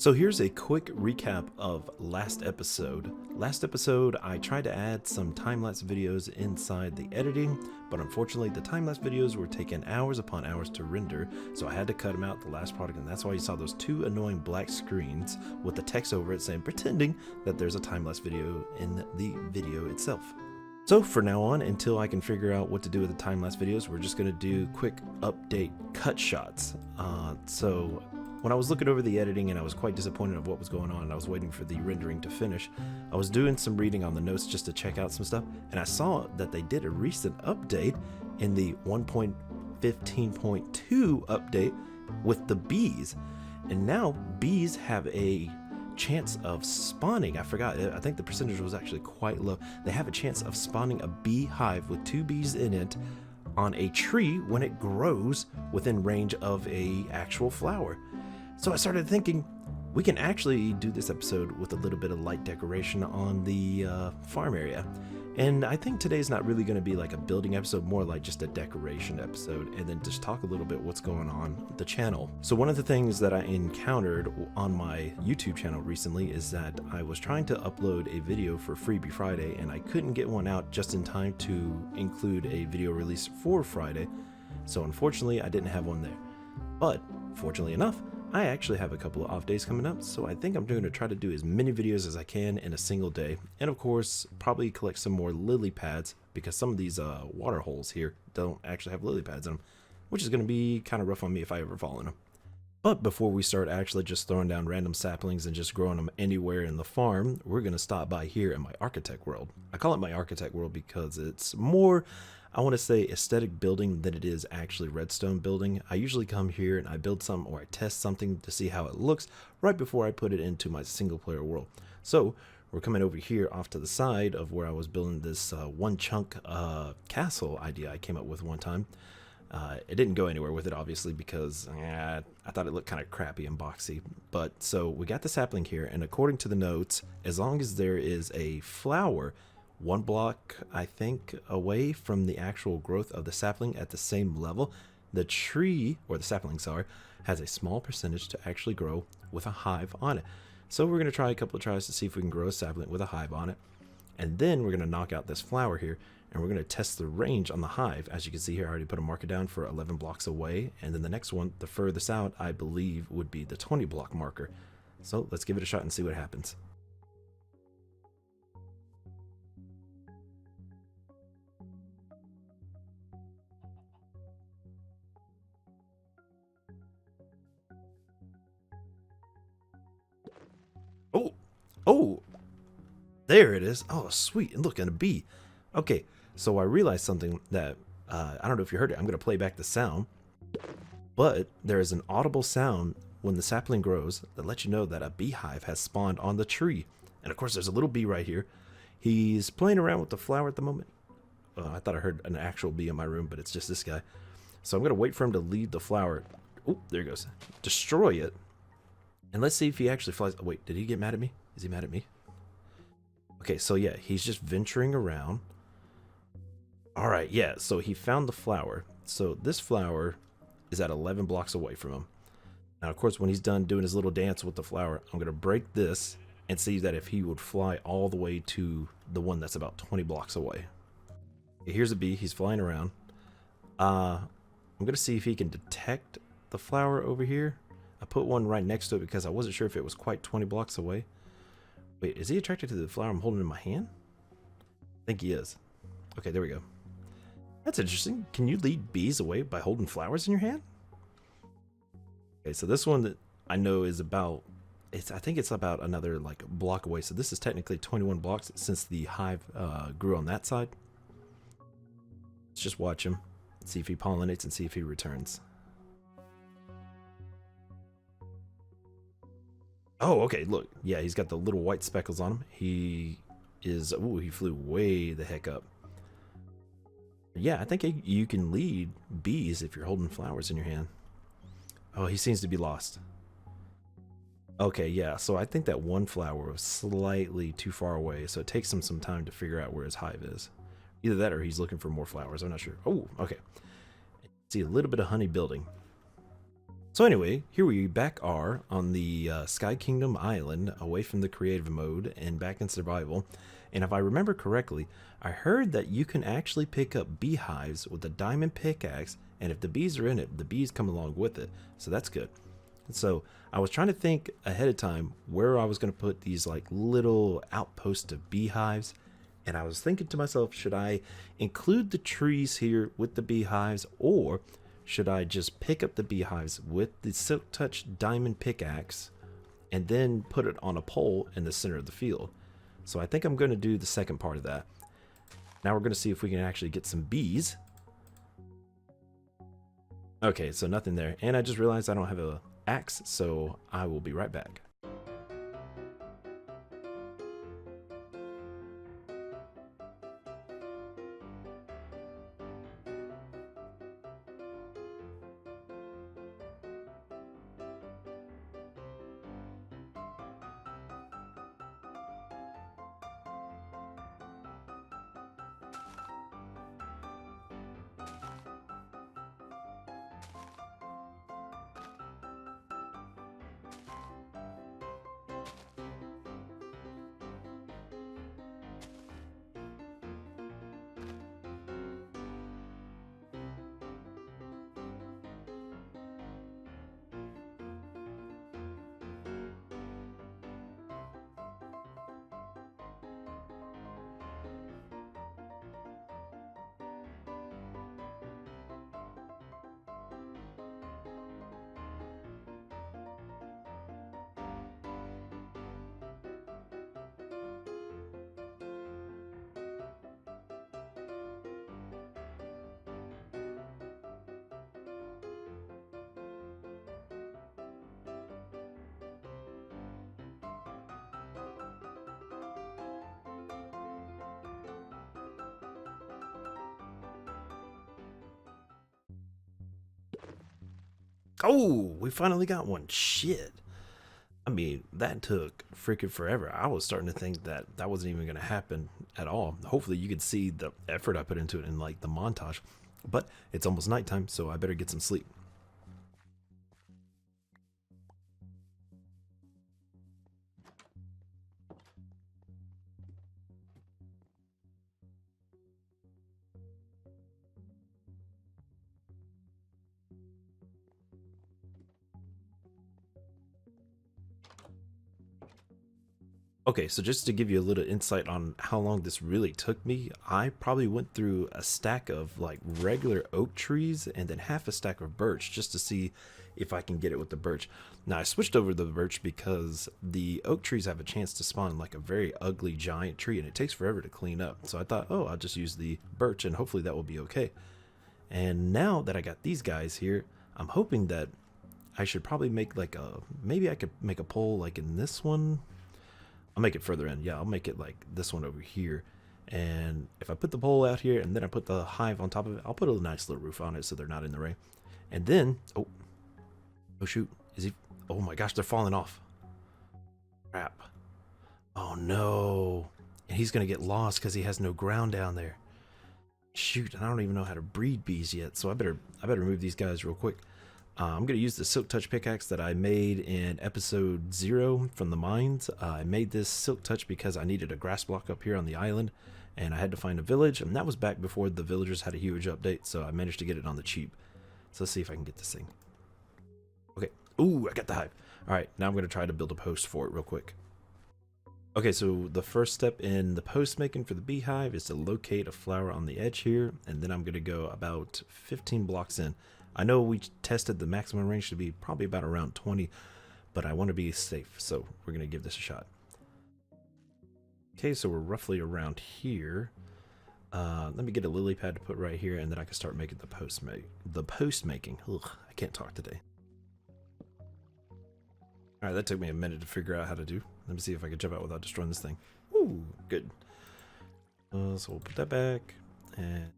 So here's a quick recap of last episode. Last episode, I tried to add some time-lapse videos inside the editing, but unfortunately the time-lapse videos were taking hours upon hours to render, so I had to cut them out the last product, and that's why you saw those two annoying black screens with the text over it saying, pretending that there's a time-lapse video in the video itself. So for now on, until I can figure out what to do with the time-lapse videos, we're just going to do quick update cut shots. So when I was looking over the editing and I was quite disappointed of what was going on and I was waiting for the rendering to finish, I was doing some reading on the notes just to check out some stuff, and I saw that they did a recent update in the 1.15.2 update with the bees. And now bees have a chance of spawning. I forgot, I think the percentage was actually quite low. They have a chance of spawning a beehive with 2 bees in it on a tree when it grows within range of a actual flower. So I started thinking, we can actually do this episode with a little bit of light decoration on the farm area. And I think today's not really going to be like a building episode, more like just a decoration episode, and then just talk a little bit what's going on with the channel. So one of the things that I encountered on my YouTube channel recently is that I was trying to upload a video for Freebie Friday, and I couldn't get one out just in time to include a video release for Friday. So unfortunately, I didn't have one there. But fortunately enough, I actually have a couple of off days coming up, so I think I'm going to try to do as many videos as I can in a single day. And of course, probably collect some more lily pads, because some of these water holes here don't actually have lily pads in them, which is going to be kind of rough on me if I ever fall in them. But before we start actually just throwing down random saplings and just growing them anywhere in the farm, we're going to stop by here in my architect world. I call it my architect world because it's more, I want to say, aesthetic building than it is actually redstone building. I usually come here and I build something or I test something to see how it looks right before I put it into my single player world. So we're coming over here off to the side of where I was building this one chunk castle idea I came up with one time. It didn't go anywhere with it, obviously, because I thought it looked kind of crappy and boxy. But so we got the sapling here, and according to the notes, as long as there is a flower 1 block, I think, away from the actual growth of the sapling at the same level, the tree, or the sapling, sorry, has a small percentage to actually grow with a hive on it. So we're going to try a couple of tries to see if we can grow a sapling with a hive on it. And then we're going to knock out this flower here, and we're going to test the range on the hive. As you can see here, I already put a marker down for 11 blocks away, and then the next one, the furthest out, I believe would be the 20 block marker. So let's give it a shot and see what happens. Oh, there it is. Oh, sweet. And look, and a bee. Okay, so I realized something that, I don't know if you heard it. I'm going to play back the sound. But there is an audible sound when the sapling grows that lets you know that a beehive has spawned on the tree. And of course, there's a little bee right here. He's playing around with the flower at the moment. I thought I heard an actual bee in my room, but it's just this guy. So I'm going to wait for him to leave the flower. Oh, there he goes. Destroy it. And let's see if he actually flies. Oh, wait, did he get mad at me? Is he mad at me? Okay, so yeah, he's just venturing around. All right, yeah, so he found the flower. So this flower is at 11 blocks away from him. Now, of course, when he's done doing his little dance with the flower, I'm going to break this and see that if he would fly all the way to the one that's about 20 blocks away. Okay, here's a bee. He's flying around. I'm going to see if he can detect the flower over here. I put one right next to it because I wasn't sure if it was quite 20 blocks away. Wait, is he attracted to the flower I'm holding in my hand? I think he is. Okay, there we go. That's interesting. Can you lead bees away by holding flowers in your hand? Okay, so this one that I know is about, I think it's about another like block away. So this is technically 21 blocks since the hive grew on that side. Let's just watch him, see if he pollinates and see if he returns. Oh, okay, look. Yeah, he's got the little white speckles on him. He is... Ooh, he flew way the heck up. Yeah, I think you can lead bees if you're holding flowers in your hand. Oh, he seems to be lost. Okay, yeah, so I think that one flower was slightly too far away, so it takes him some time to figure out where his hive is. Either that or he's looking for more flowers. I'm not sure. Oh, okay. See a little bit of honey building. So anyway, here we back are on the Sky Kingdom Island, away from the creative mode and back in survival. And if I remember correctly, I heard that you can actually pick up beehives with a diamond pickaxe, and if the bees are in it, the bees come along with it. So that's good. So I was trying to think ahead of time where I was going to put these like little outposts of beehives. And I was thinking to myself, should I include the trees here with the beehives, or should I just pick up the beehives with the Silk Touch diamond pickaxe and then put it on a pole in the center of the field? So I think I'm going to do the second part of that. Now we're going to see if we can actually get some bees. Okay, so nothing there. And I just realized I don't have an axe, so I will be right back. Oh, we finally got one. Shit. I mean, that took freaking forever. I was starting to think that that wasn't even going to happen at all. Hopefully you could see the effort I put into it in like the montage. But it's almost nighttime, so I better get some sleep. Okay, so just to give you a little insight on how long this really took me, I probably went through a stack of like regular oak trees and then half a stack of birch just to see if I can get it with the birch. Now I switched over to the birch because the oak trees have a chance to spawn like a very ugly giant tree and it takes forever to clean up. So I thought, oh, I'll just use the birch and hopefully that will be okay. And now that I got these guys here, I'm hoping that I should probably make like maybe I could make a pole like in this one. I'll make it further in. Yeah, I'll make it like this one over here. And if I put the pole out here and then I put the hive on top of it, I'll put a nice little roof on it so they're not in the rain. And then, oh shoot, is he? Oh my gosh, they're falling off. Crap. Oh no. And he's gonna get lost because he has no ground down there. Shoot, and I don't even know how to breed bees yet, so I better remove these guys real quick. I'm going to use the Silk Touch pickaxe that I made in episode 0 from the mines. I made this Silk Touch because I needed a grass block up here on the island, and I had to find a village, and that was back before the villagers had a huge update, so I managed to get it on the cheap. So let's see if I can get this thing. Okay. Ooh, I got the hive. All right, now I'm going to try to build a post for it real quick. Okay, so the first step in the post making for the beehive is to locate a flower on the edge here, and then I'm going to go about 15 blocks in. I know we tested the maximum range to be probably about around 20, but I want to be safe, so we're going to give this a shot. Okay, so we're roughly around here. Let me get a lily pad to put right here, and then I can start making the post making. Ugh, I can't talk today. All right, that took me a minute to figure out how to do. Let me see if I can jump out without destroying this thing. Ooh, good. So we'll put that back and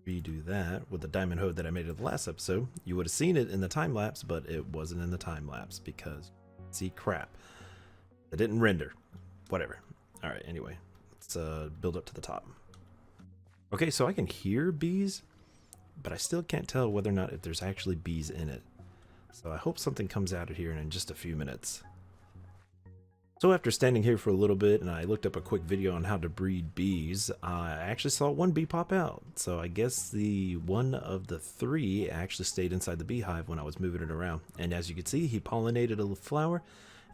redo that with the diamond hoe that I made in the last episode. You would have seen it in the time lapse, but it wasn't in the time lapse because, see, crap, it didn't render. Whatever. All right, anyway, let's build up to the top. Okay, so I can hear bees, but I still can't tell whether or not if there's actually bees in it. So I hope something comes out of here in just a few minutes. So after standing here for a little bit and I looked up a quick video on how to breed bees, I actually saw one bee pop out. So I guess the one of the three actually stayed inside the beehive when I was moving it around. And as you can see, he pollinated a flower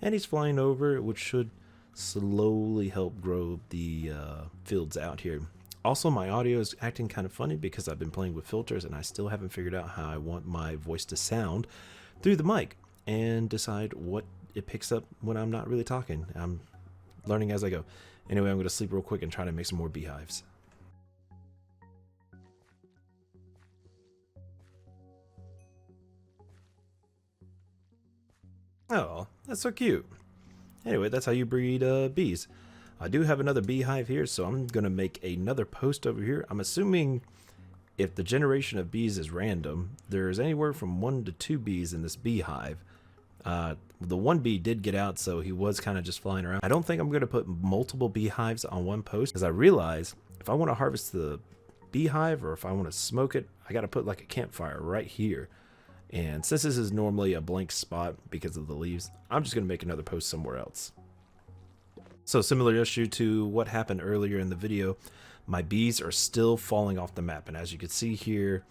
and he's flying over, which should slowly help grow the fields out here. Also, my audio is acting kind of funny because I've been playing with filters and I still haven't figured out how I want my voice to sound through the mic and decide what it picks up when I'm not really talking. I'm learning as I go. Anyway, I'm going to sleep real quick and try to make some more beehives. Oh, that's so cute. Anyway, that's how you breed bees. I do have another beehive here, so I'm going to make another post over here. I'm assuming if the generation of bees is random, there's anywhere from 1 to 2 bees in this beehive. The one bee did get out, so he was kind of just flying around. I don't think I'm going to put multiple beehives on one post, because I realize if I want to harvest the beehive or if I want to smoke it, I got to put like a campfire right here. And since this is normally a blank spot because of the leaves, I'm just going to make another post somewhere else. So similar issue to what happened earlier in the video, my bees are still falling off the map. And as you can see here,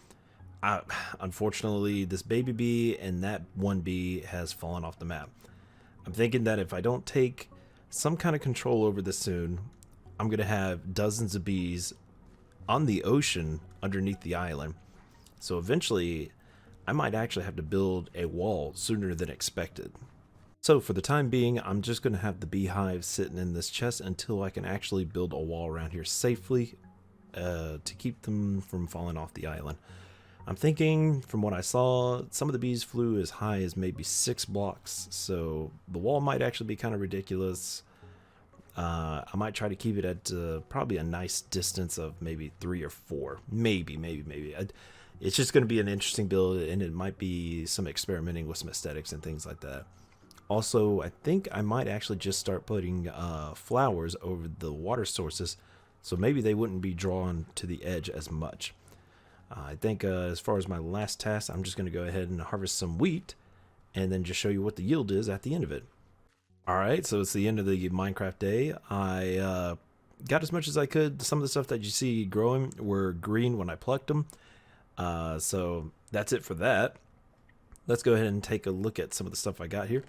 unfortunately, this baby bee and that one bee has fallen off the map. I'm thinking that if I don't take some kind of control over this soon, I'm going to have dozens of bees on the ocean underneath the island. So eventually, I might actually have to build a wall sooner than expected. So for the time being, I'm just going to have the beehives sitting in this chest until I can actually build a wall around here safely to keep them from falling off the island. I'm thinking, from what I saw, some of the bees flew as high as maybe 6 blocks, so the wall might actually be kind of ridiculous. I might try to keep it at probably a nice distance of maybe 3 or 4. Maybe. It's just going to be an interesting build, and it might be some experimenting with some aesthetics and things like that. Also, I think I might actually just start putting flowers over the water sources, so maybe they wouldn't be drawn to the edge as much. I think as far as my last task, I'm just going to go ahead and harvest some wheat and then just show you what the yield is at the end of it. Alright, so it's the end of the Minecraft day. I got as much as I could. Some of the stuff that you see growing were green when I plucked them. So that's it for that. Let's go ahead and take a look at some of the stuff I got here.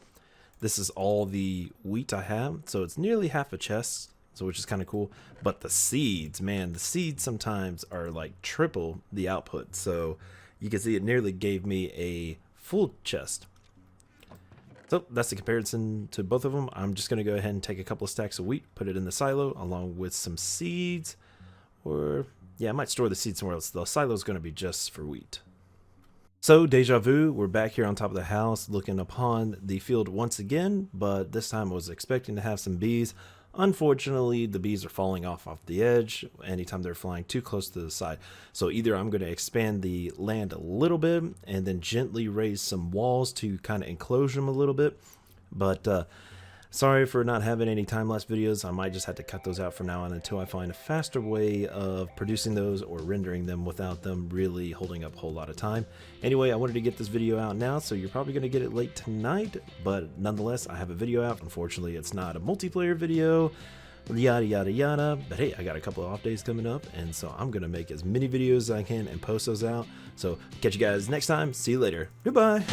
This is all the wheat I have. So it's nearly half a chest, so which is kind of cool. But the seeds, man, the seeds sometimes are like triple the output. So you can see it nearly gave me a full chest. So that's the comparison to both of them. I'm just going to go ahead and take a couple of stacks of wheat, put it in the silo along with some seeds. Or, yeah, I might store the seeds somewhere else. The silo is going to be just for wheat. So, deja vu, we're back here on top of the house looking upon the field once again, but this time I was expecting to have some bees. Unfortunately, the bees are falling off the edge anytime they're flying too close to the side. So either I'm going to expand the land a little bit and then gently raise some walls to kind of enclose them a little bit. But sorry for not having any time-lapse videos. I might just have to cut those out from now on until I find a faster way of producing those or rendering them without them really holding up a whole lot of time. Anyway, I wanted to get this video out now, so you're probably going to get it late tonight, but nonetheless, I have a video out. Unfortunately, it's not a multiplayer video, yada yada yada, but hey, I got a couple of off days coming up, and so I'm going to make as many videos as I can and post those out. So catch you guys next time. See you later. Goodbye.